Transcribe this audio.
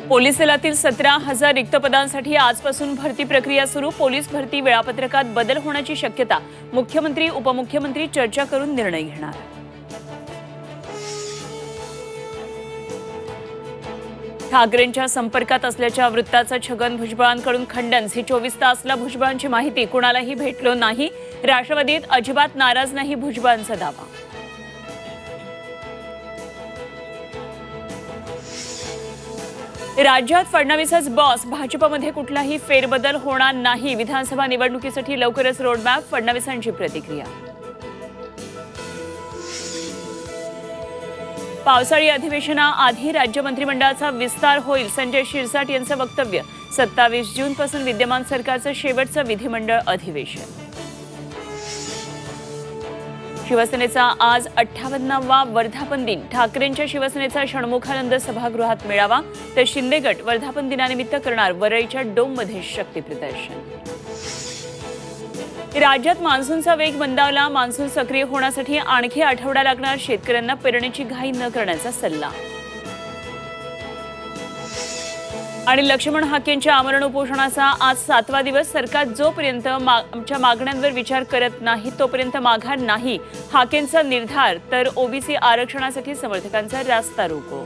Police दलातील 17,000 रिक्त पदांसाठी आजपासून भरती प्रक्रिया सुरू। पोलीस भरती वेळापत्रकात बदल होण्याची शक्यता। मुख्यमंत्री उपमुख्यमंत्री चर्चा करून निर्णय घेणार। ठाकरेंच्या संपर्कात असल्याच्या वृत्ताचं छगन भुजबळांकडून खंडन। 24 तासला भुजबळांची माहिती कुणालाही भेटलो नाही। राष्ट्रवादीत अजिबात नाराज नाही भुजबळांचा दावा। राज्यात फडणवीसच बॉस। भाजपमध्ये कुठलाही फेरबदल होणार नाही। विधानसभा निवडणुकीसाठी लवकरच रोडमॅप। फडणवीसांची प्रतिक्रिया। पावसाळी अधिवेशनाआधी राज्य मंत्रिमंडळाचा विस्तार होईल। संजय शिरसाट यांचं वक्तव्य। 27 जूनपासून विद्यमान सरकारचं शेवटचं विधिमंडळ अधिवेशन। शिवसेनेचा आज 58वा वर्धापन दिन। ठाकरेंच्या शिवसेनेचा षण्मुखानंद सभागृहात मेळावा, तर शिंदे गट वर्धापन दिनानिमित्त करणार वरळीच्या डोममध्ये शक्ती प्रदर्शन। राज्यात मान्सूनचा वेग मंदावला। मान्सून सक्रिय होण्यासाठी आणखी आठवडा लागणार। शेतकऱ्यांना पेरणीची घाई न करण्याचा सल्ला। आणि लक्ष्मण हाकेंच्या आमरण उपोषणाचा आज 7वा दिवस। सरकार जोपर्यंत आमच्या मागण्यांवर विचार करत नाही तोपर्यंत माघार नाही। हाकेंचा निर्धार। तर ओबीसी आरक्षणासाठी समर्थकांचा रास्ता रोको।